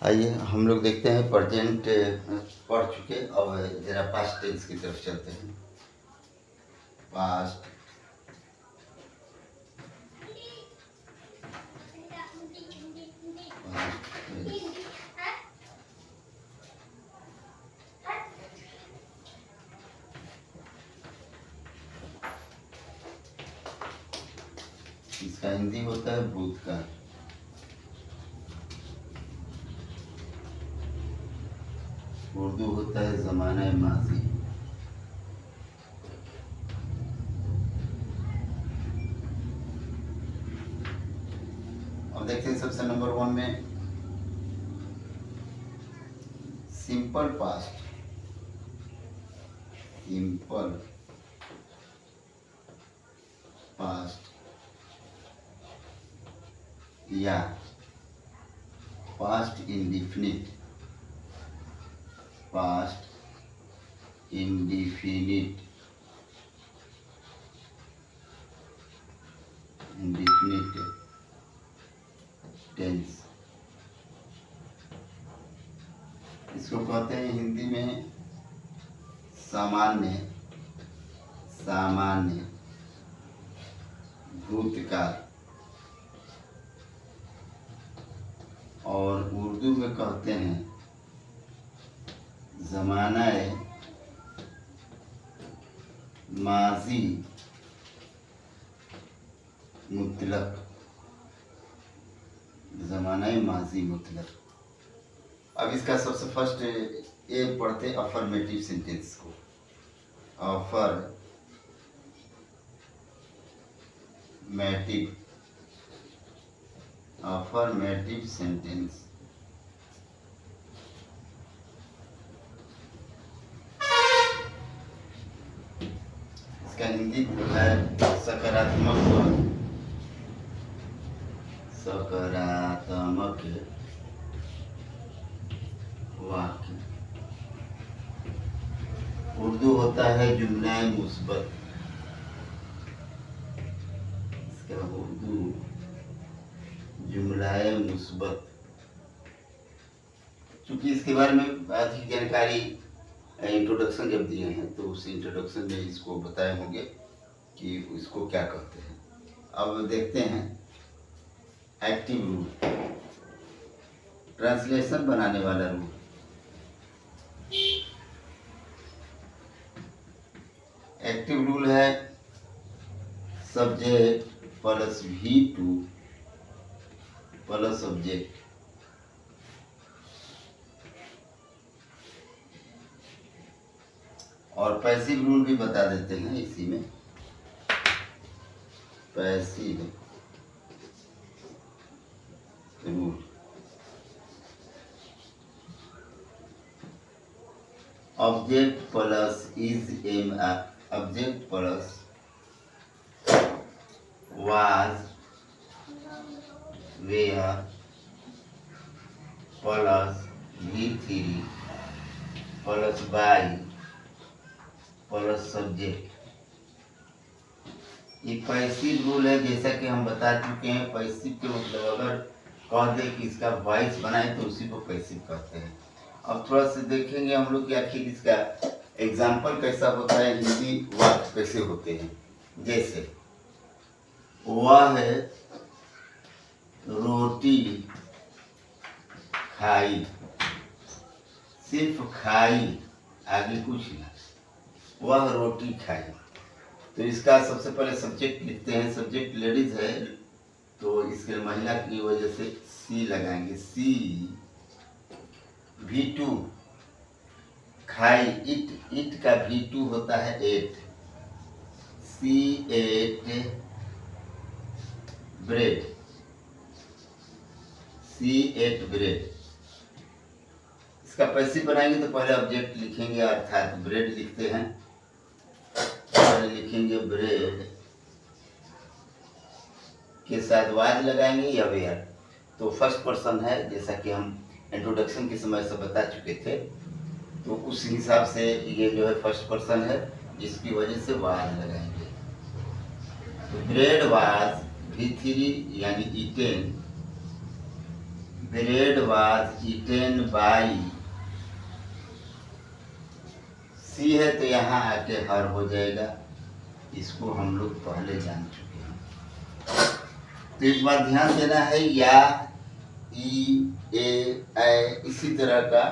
आइए हम लोग देखते हैं प्रेजेंट पढ़ चुके। अब जरा पास्ट टेंस की तरफ चलते हैं। पास्ट इसका हिंदी होता है भूतकाल। उर्दू होता है ज़माना माजी। अब देखते हैं सबसे नंबर 1 में सिंपल पास्ट। सिंपल पास्ट या past indefinite. Past indefinite tense इसको कहते हैं हिंदी में सामान्य भूतकाल, और उर्दू में कहते हैं ज़माना माजी मुतलक। ज़माना माजी मुतलक। अब इसका सबसे फर्स्ट ये पढ़ते अफर्मेटिव सेंटेंस को। Affirmative sentence. इसका हिंदी है सकारात्मक वाक्य। उर्दू होता है जुमला मुस्बत। इसका उर्दू जुमला मुस्बत। चूंकि इसके बारे में अधिक जानकारी इंट्रोडक्शन जब दिए हैं तो उस इंट्रोडक्शन में इसको बताए होंगे कि इसको क्या कहते हैं। अब देखते हैं एक्टिव रूल, ट्रांसलेशन बनाने वाला रूल। एक्टिव रूल है subject plus V2 plus subject. और पैसिव रूल भी बता देते हैं इसी में। Passive rule object plus object plus was, where plus V3 plus by plus subject. ये पैसिव रूल है। जैसा कि हम बता चुके हैं, पैसिव के मतलब अगर कह दे कि इसका वॉइस बनाए तो उसी को पैसिव कहते हैं। अब थोड़ा सा देखेंगे हम लोग कि आखिर इसका एग्जाम्पल कैसा होता है, हिंदी वाक्य कैसे होते हैं। जैसे वह रोटी खाई, सिर्फ खाई, आगे कुछ नहीं। वह रोटी खाई, तो इसका सबसे पहले सब्जेक्ट लिखते हैं। सब्जेक्ट लेडीज है तो इसके महिला की वजह से सी लगाएंगे। सी V2 खाई, इट का V2 होता है 8। C8 bread, C8 bread. इसका पैसिव बनाएंगे तो पहले ऑब्जेक्ट लिखेंगे, अर्थात ब्रेड लिखते हैं। पहले लिखेंगे ब्रेड के साथ वाज लगाएंगे या वेयर। तो फर्स्ट पर्सन है, जैसा कि हम इंट्रोडक्शन के समय से बता चुके थे, तो उस हिसाब से ये जो है फर्स्ट पर्सन है, जिसकी वजह से वाज लगाएंगे। तो ब्रेड वाज V3 यानी eaten bread was eaten by, she है तो यहाँ आके हर हो जाएगा। इसको हम लोग पहले जान चुके हैं। तो एक बार ध्यान देना है, या ई ए ऐ इसी तरह का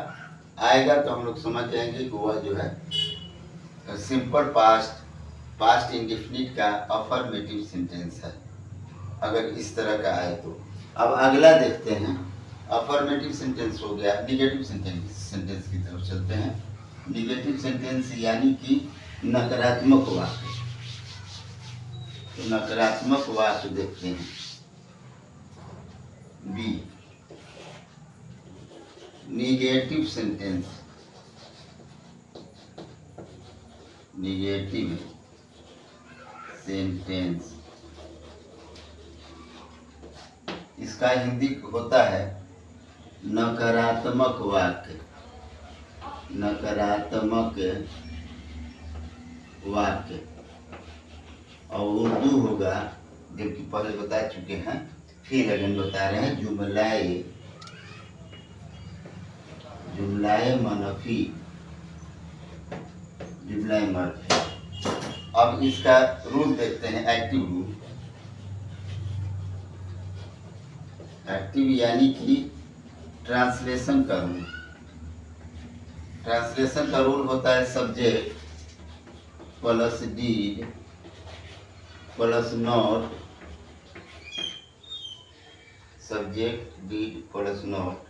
आएगा तो हम लोग समझ जाएंगे कि वह जो है सिंपल पास्ट इंडेफिनिट का अफर्मेटिव सेंटेंस है, अगर इस तरह का आए तो। अब अगला देखते हैं, अफर्मेटिव सेंटेंस हो गया। निगेटिव सेंटेंस की तरफ चलते हैं। निगेटिव सेंटेंस यानी कि नकारात्मक वाक्य। तो नकारात्मक वाक्य देखते हैं, B negative sentence. Negative sentence इसका हिंदी होता है नकारात्मक वाक्य। नकारात्मक वाक्य। और उर्दू होगा, जबकि पहले बता चुके हैं, फिर अगेन बता रहे हैं, जुमलाए मनफी। जुमलाए मनफी। अब इसका रूल देखते हैं, एक्टिव रूल। एक्टिव यानी कि ट्रांसलेशन का रूल। ट्रांसलेशन का रूल होता है subject plus did plus not. Subject did plus not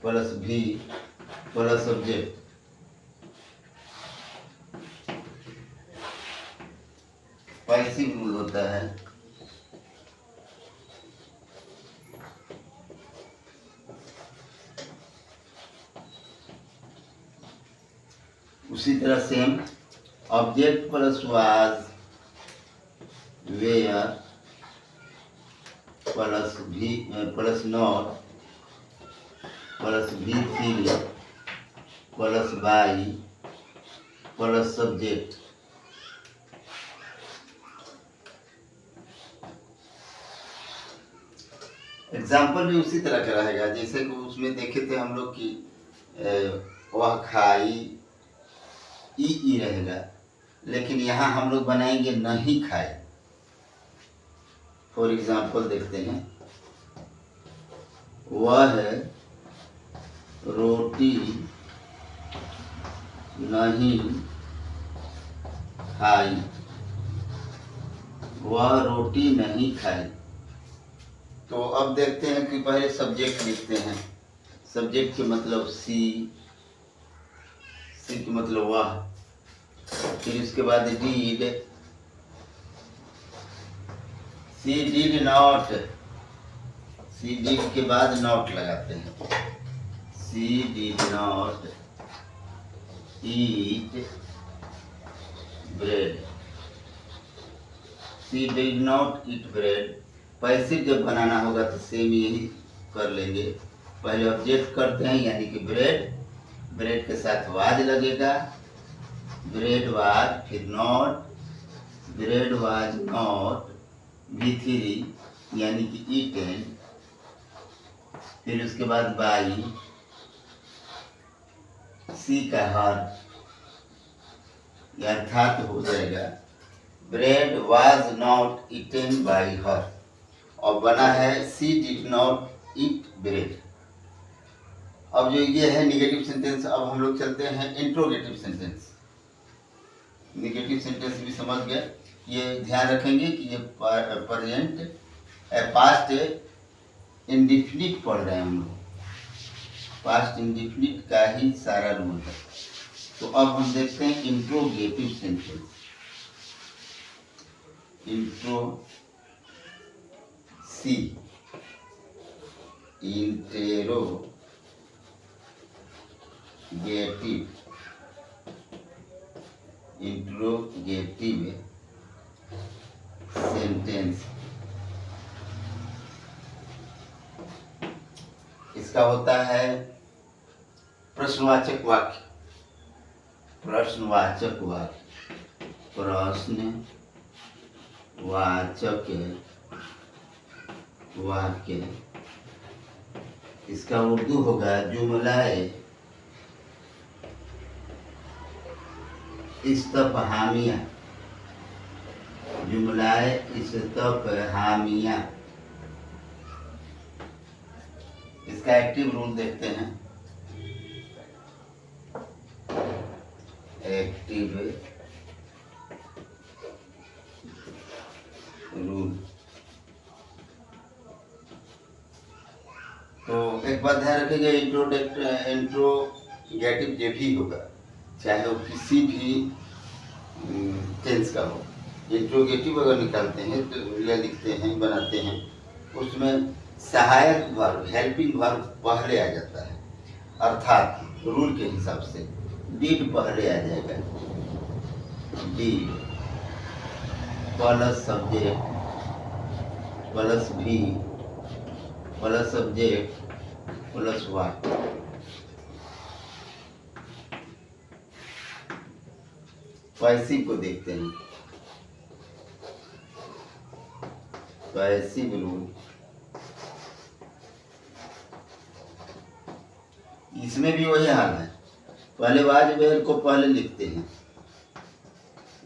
plus V plus subject. Passive rule होता है। उसी तरह same, object plus was where plus V plus not plus V three plus by plus subject. Example भी उसी तरह का रहेगा, जैसे कि उसमें देखे थे हम लोग कि वह खाई, ई रहेगा, लेकिन यहाँ हम लोग बनाएंगे नहीं खाए। फॉर एग्जाम्पल देखते हैं, वह रोटी नहीं खाई। वह रोटी नहीं खाई। तो अब देखते हैं कि पहले सब्जेक्ट लिखते हैं। सब्जेक्ट के मतलब सी के मतलब वह। फिर इसके बाद did, she did not. She did के बाद नॉट लगाते हैं। She did not eat bread. She did not eat bread. Passive जब बनाना होगा तो सेम यही कर लेंगे। पहले ऑब्जेक्ट करते हैं यानी कि ब्रेड, ब्रेड के साथ वाज लगेगा, ब्रेड वाज, फिर नॉट, ब्रेड वाज नॉट भी3 यानी कि ईटेन, फिर उसके बाद बाई, सी का हर अर्थात हो जाएगा bread was not eaten by हर। और बना है सी डिड नॉट ईट ब्रेड। अब जो ये है निगेटिव सेंटेंस। अब हम लोग चलते हैं इंट्रोगेटिव सेंटेंस। निगेटिव सेंटेंस भी समझ गए। ये ध्यान रखेंगे कि ये प्रेजेंट पास्ट इंडेफिनिट पढ़ रहे हैं हम लोग। पास्ट इंडेफिनिट का ही सारा रूल है। तो अब हम देखते हैं इंट्रोगेटिव सेंटेंस। इंट्रो सी इंटेरोगेटिव इंट्रोगेटिव सेंटेंस। इसका होता है प्रश्नवाचक वाक्य। प्रश्नवाचक वाक्य, प्रश्नवाचक वाक्य, इसका उर्दू होगा जुमलाए इस्तफहामिया, जुमलाए इस्तफहामिया। इसका एक्टिव रूल देखते हैं। एक्टिव रूल, तो एक बात ध्यान रखिएगा, इंट्रोगेटिव जो भी होगा, चाहे वो किसी भी टेंस का हो, इंट्रोगेटिव अगर निकालते हैं तो या लिखते हैं, बनाते हैं, उसमें सहायक वर्ब, हेल्पिंग वर्ब पहले आ जाता है। अर्थात रूल के हिसाब से डिड पहले आ जाएगा, did plus subject plus V plus subject plus what. Passive को देखते हैं। पैसिव रूल, इसमें भी वही हाल है। पहले वाज वेयर को पहले लिखते हैं,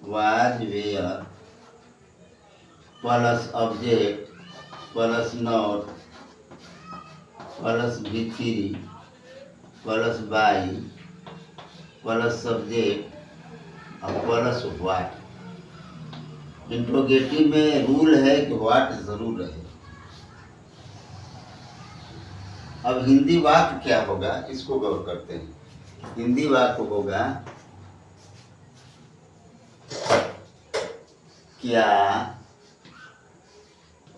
was where plus object plus not plus V three plus by plus subject और प्लस व्हाट। इंट्रोगेटिव में रूल है कि व्हाट जरूर रहे। अब हिंदी वाक्य क्या होगा, इसको गौर करते हैं। हिंदी वाक्य होगा क्या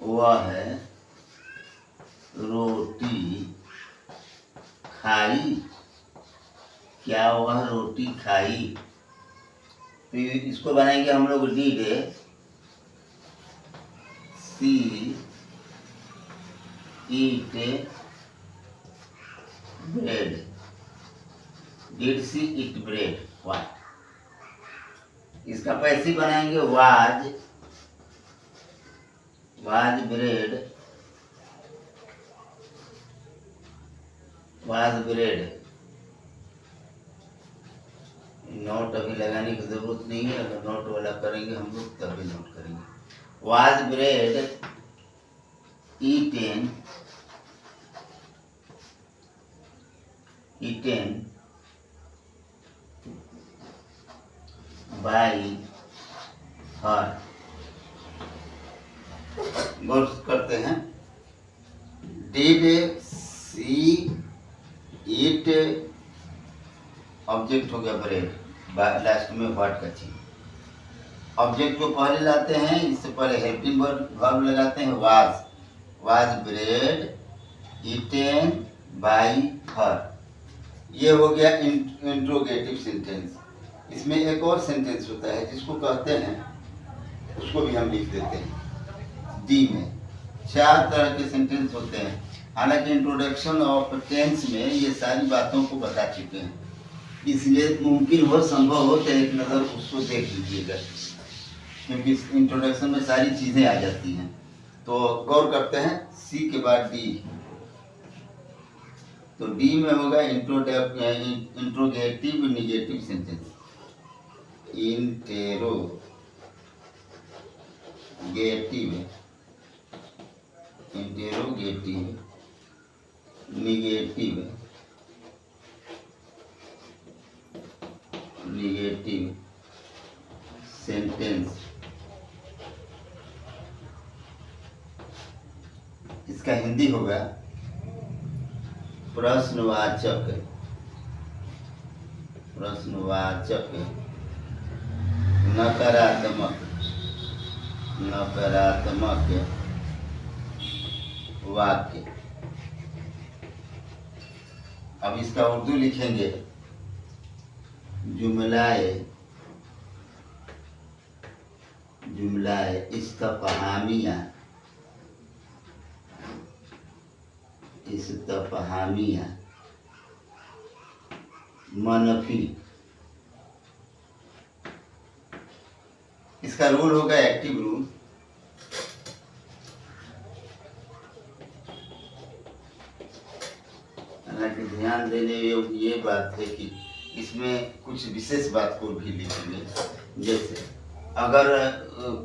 वह रोटी खाई, क्या वह रोटी खाई। तो इसको बनाएंगे हम लोग, did she eat bread, did she eat bread, what. इसका पैसिव बनाएंगे was bread, was bread. Not अभी लगाने की जरूरत नहीं है, अगर नोट वाला करेंगे हम लोग तभी नोट करेंगे। Was bread eaten by her. गौर करते हैं, डिड सी ईट, ऑब्जेक्ट हो गया ब्रेड, लास्ट में व्हाट का चीज। ऑब्जेक्ट को पहले लाते हैं, इससे पहले हेल्पिंग वर्ब लगाते हैं, was bread eaten by her. ये हो गया इंट्रोगेटिव सेंटेंस। इसमें एक और सेंटेंस होता है जिसको कहते हैं, उसको भी हम लिख देते हैं डी में। 4 तरह के सेंटेंस होते हैं। हालांकि इंट्रोडक्शन ऑफ टेंस में ये सारी बातों को बता चुके हैं, इसलिए मुमकिन हो, संभव हो तो एक नज़र उसको देख लीजिएगा, क्योंकि इंट्रोडक्शन में सारी चीज़ें आ जाती हैं। तो गौर करते हैं, सी के बाद डी। तो डी में होगा interrogative negative sentence, interrogative negative sentence. इसका हिंदी होगा प्रश्नवाचक नकारात्मक वाक्य। अब इसका उर्दू लिखेंगे, जुमलाए इस्तफहामिया मनफी इसका रूल होगा एक्टिव रूल। हालांकि ध्यान देने योग्य ये बात है कि इसमें कुछ विशेष बात को भी लिखेंगे, जैसे अगर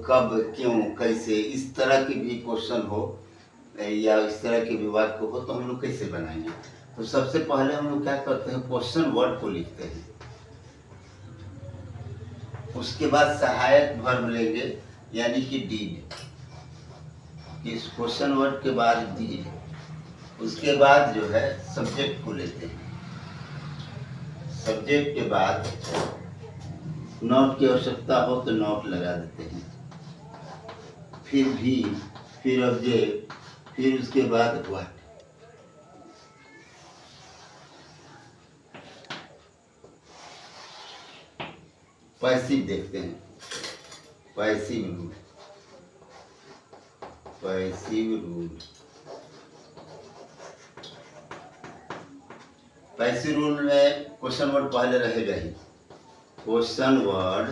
कब क्यों कैसे इस तरह के भी क्वेश्चन हो या इस तरह के विवाद को हो तो हम लोग कैसे बनाएंगे। तो सबसे पहले हम लोग क्या करते हैं, क्वेश्चन वर्ड को लिखते हैं, उसके बाद सहायक वर्ब लेंगे यानी कि डीड, इस क्वेश्चन वर्ड के बाद डीड, उसके बाद जो है सब्जेक्ट को लेते हैं, सब्जेक्ट के बाद नॉट की आवश्यकता हो तो नॉट लगा देते हैं, फिर भी, फिर ऑब्जेक्ट, फिर उसके बाद व्हाट। पैसिव देखते हैं, passive rule, passive rule, passive rule में क्वेश्चन वर्ड पहले रहेगा ही, क्वेश्चन वर्ड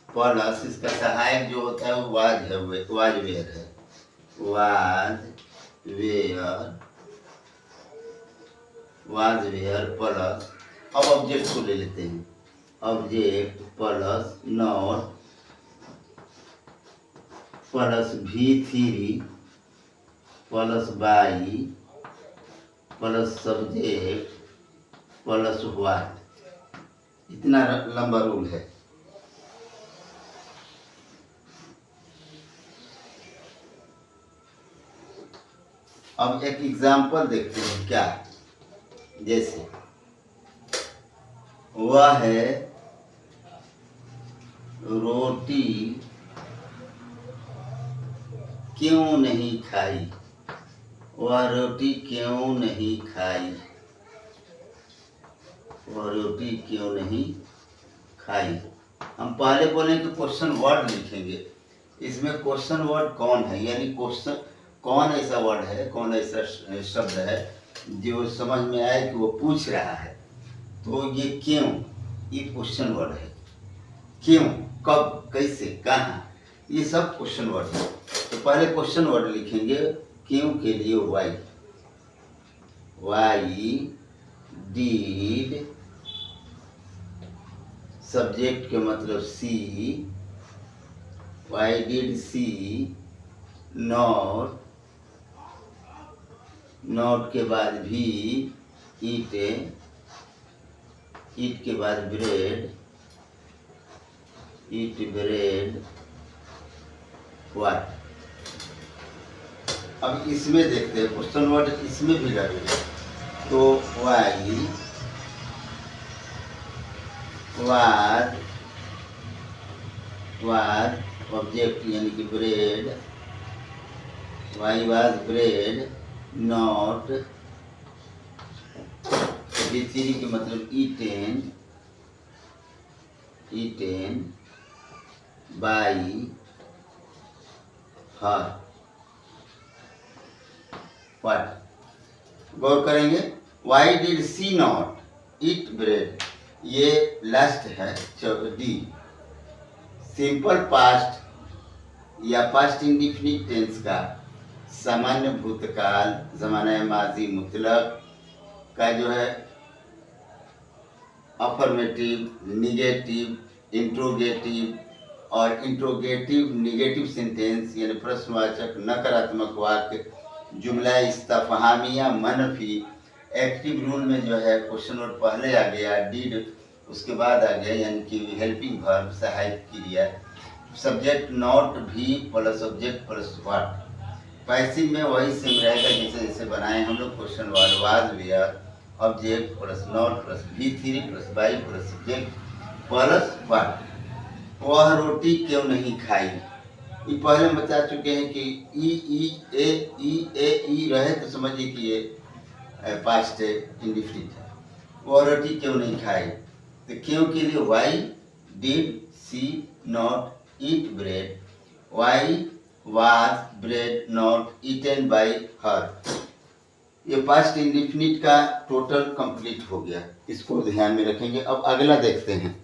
प्लस इसका सहायक जो होता है वो वाज है, वाज वेयर है, was were, was where plus, अब ऑब्जेक्ट को ले लेते हैं, object plus not plus V3 plus by plus subject plus what, इतना लंबा रूल है। अब एक एग्जाम्पल देखते हैं क्या, जैसे वह है रोटी क्यों नहीं खाई, वह रोटी क्यों नहीं खाई, वह रोटी क्यों नहीं खाई। हम पहले बोले कि क्वेश्चन वर्ड लिखेंगे, इसमें क्वेश्चन वर्ड कौन है, यानी क्वेश्चन कौन ऐसा वर्ड है, कौन ऐसा शब्द है जो समझ में आए कि वो पूछ रहा है। तो ये क्यों, ये क्वेश्चन वर्ड है, क्यों, कब, कैसे, कहाँ, ये सब क्वेश्चन वर्ड है। तो पहले क्वेश्चन वर्ड लिखेंगे, क्यों के लिए वाई, वाई डीड, सब्जेक्ट के मतलब she, why did she not, not के बाद भी ईट, ईट के बाद ब्रेड, ईट ब्रेड व्हाट। अब इसमें देखते हैं क्वेश्चन वर्ड इसमें भी लगेगा, तो वाई वाज, वाज ऑब्जेक्ट यानी कि bread, why was bread not, V3 के मतलब eaten, eaten by her what. गौर करेंगे, why did she not eat bread, ये लास्ट है डी। सिंपल पास्ट या पास्ट इंडिफिनिट टेंस का सामान्य भूतकाल, ज़माना माजी मुतलक का जो है अफर्मेटिव, निगेटिव, इंट्रोगेटिव और इंट्रोगेटिव निगेटिव सेंटेंस यानी प्रश्नवाचक नकारात्मक वाक्य, जुमला इस्तफहामिया मनफी। एक्टिव रूल में जो है क्वेश्चन वर्ड पहले आ गया, डीड उसके बाद आ गया यानी कि हेल्पिंग वर्ब सहायक क्रिया, subject not V plus object plus what. Passive में वही सेम रहेगा जैसे जैसे बनाए हम लोग, question word was were, object plus not plus V3 plus by plus subject plus what. वह रोटी क्यों नहीं खाई, ये पहले हम बता चुके हैं कि ई रहे तो समझिए कि ये पास्ट इंडिफिनिट है। वह रोटी क्यों नहीं खाई, तो क्यों के लिए why did she not eat bread, why was bread not eaten by her. ये पास्ट इंडिफिनिट का टोटल कंप्लीट हो गया, इसको ध्यान में रखेंगे। अब अगला देखते हैं।